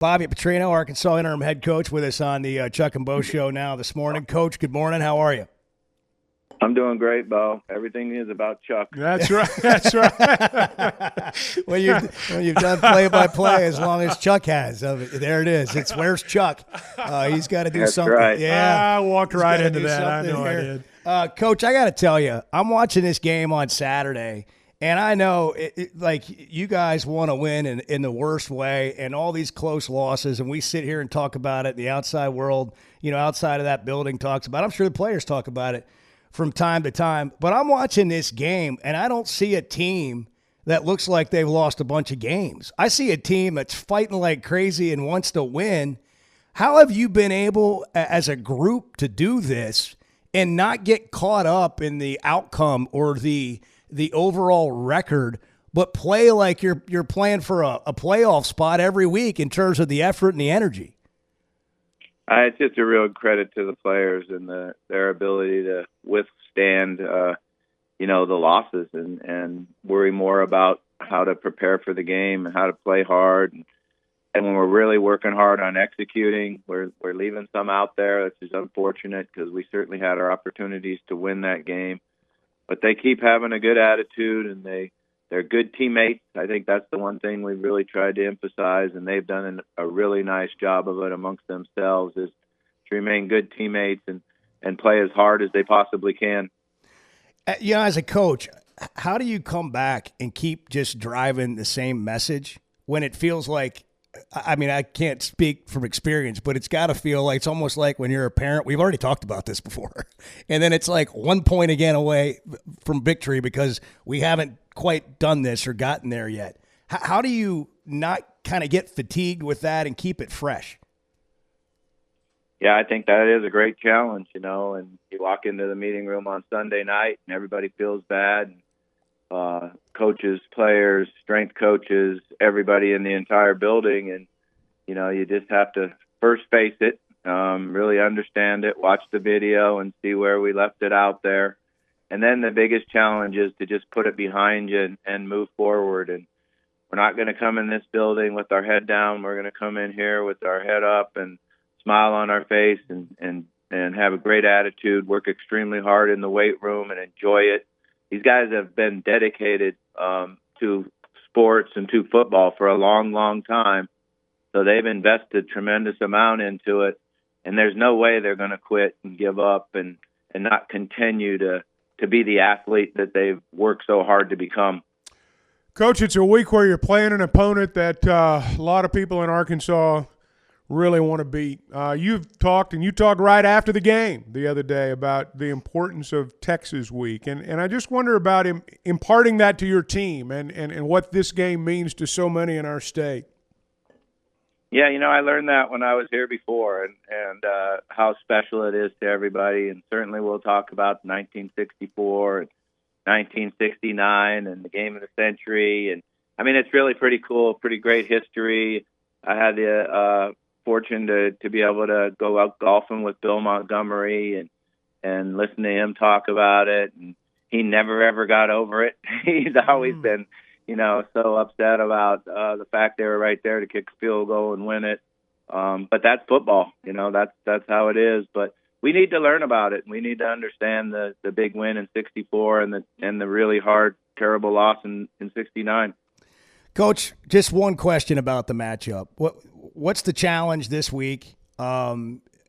Bobby Petrino, Arkansas interim head coach, with us on the Chuck and Bo show now this morning. Coach, good morning. How are you? I'm doing great, Bo. Everything is about Chuck. That's right. That's right. when you've done play-by-play, as long as Chuck has, there it is. It's where's Chuck? He's got to do That's something. right. Yeah, I walked right into that. I know I did. Coach, I got to tell you, I'm watching this game on Saturday. And I know, like, you guys want to win in the worst way and all these close losses, and we sit here and talk about it. The outside world, outside of that building talks about it. I'm sure the players talk about it from time to time. But I'm watching this game, and I don't see a team that looks like they've lost a bunch of games. I see a team that's fighting like crazy and wants to win. How have you been able, as a group, to do this and not get caught up in the outcome or the overall record, but play like you're playing for a playoff spot every week in terms of the effort and the energy? It's just a real credit to the players and their ability to withstand, the losses and worry more about how to prepare for the game and how to play hard. And when we're really working hard on executing, we're leaving some out there, which is unfortunate because we certainly had our opportunities to win that game. But they keep having a good attitude, and they're good teammates. I think that's the one thing we've really tried to emphasize, and they've done a really nice job of it amongst themselves, is to remain good teammates and play as hard as they possibly can. As a coach, how do you come back and keep just driving the same message when it feels like, I can't speak from experience, but it's got to feel like it's almost like when you're a parent. We've already talked about this before. And then it's like 1 point again away from victory because we haven't quite done this or gotten there yet. How do you not kind of get fatigued with that and keep it fresh? Yeah, I think that is a great challenge, and you walk into the meeting room on Sunday night and everybody feels bad. Coaches, players, strength coaches, everybody in the entire building. And, you just have to first face it, really understand it, watch the video and see where we left it out there. And then the biggest challenge is to just put it behind you and move forward. And we're not going to come in this building with our head down. We're going to come in here with our head up and smile on our face and have a great attitude, work extremely hard in the weight room and enjoy it. These guys have been dedicated to sports and to football for a long, long time. So they've invested tremendous amount into it. And there's no way they're going to quit and give up and not continue to be the athlete that they've worked so hard to become. Coach, it's a week where you're playing an opponent that a lot of people in Arkansas really want to beat. You've talked, and you talked right after the game the other day about the importance of Texas week. And I just wonder about imparting that to your team and what this game means to so many in our state. Yeah, I learned that when I was here before and how special it is to everybody. And certainly we'll talk about 1964 and 1969 and the game of the century. And, it's really pretty cool, pretty great history. I had the fortune to be able to go out golfing with Bill Montgomery and listen to him talk about it. And he never, ever got over it. He's always been, so upset about the fact they were right there to kick a field goal and win it. But that's football, that's how it is. But we need to learn about it. We need to understand the big win in 64 and the really hard, terrible loss in 69. Coach, just one question about the matchup. What's the challenge this week? I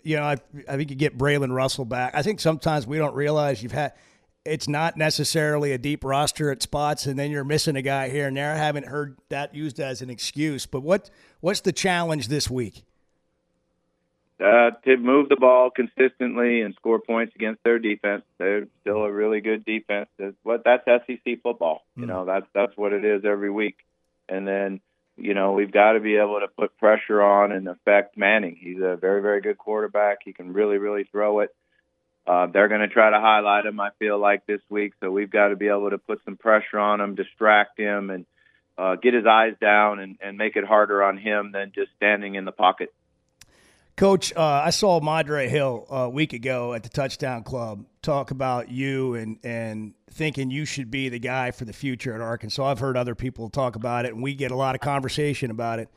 think you get Braylon Russell back. I think sometimes we don't realize it's not necessarily a deep roster at spots, and then you're missing a guy here and there. I haven't heard that used as an excuse. But what's the challenge this week? To move the ball consistently and score points against their defense. They're still a really good defense. That's SEC football. That's what it is every week. And then, we've got to be able to put pressure on and affect Manning. He's a very, very good quarterback. He can really, really throw it. They're going to try to highlight him, I feel like, this week. So we've got to be able to put some pressure on him, distract him, and get his eyes down and make it harder on him than just standing in the pocket. Coach, I saw Madre Hill a week ago at the Touchdown Club talk about you and thinking you should be the guy for the future at Arkansas. I've heard other people talk about it, and we get a lot of conversation about it.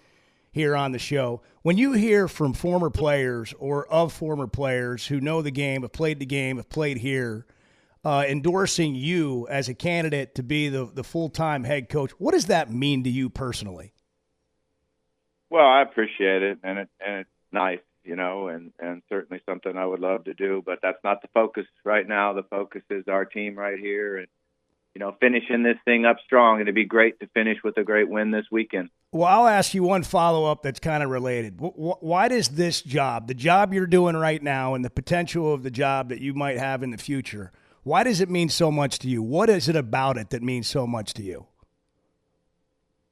here on the show. When you hear from former players or of former players who know the game, have played the game, have played here, endorsing you as a candidate to be the full-time head coach, what does that mean to you personally? Well, I appreciate it, and it's nice, and certainly something I would love to do, but that's not the focus right now. The focus is our team right here, and finishing this thing up strong. It'd be great to finish with a great win this weekend. Well, I'll ask you one follow-up that's kind of related. Why does this job, the job you're doing right now and the potential of the job that you might have in the future, why does it mean so much to you? What is it about it that means so much to you?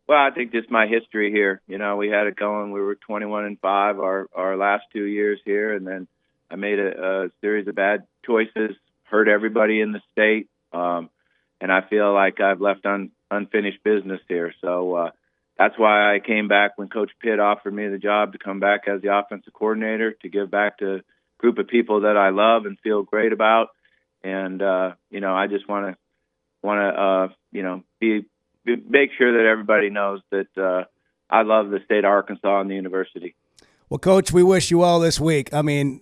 Well, I think just my history here. We had it going. We were 21-5 our last 2 years here, and then I made a series of bad choices, hurt everybody in the state, and I feel like I've left unfinished business here. So that's why I came back when Coach Pitt offered me the job to come back as the offensive coordinator, to give back to a group of people that I love and feel great about. And I just want to make sure that everybody knows that I love the state of Arkansas and the university. Well, Coach, we wish you all this week. I mean,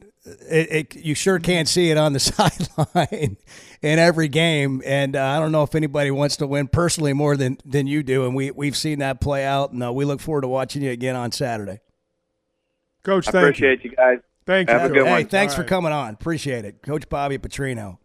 you sure can't see it on the sideline in every game, and I don't know if anybody wants to win personally more than you do, and we've seen that play out, and we look forward to watching you again on Saturday. Coach, I appreciate you guys. Thank you. Have a good one. Hey, thanks for coming on. Appreciate it. Coach Bobby Petrino.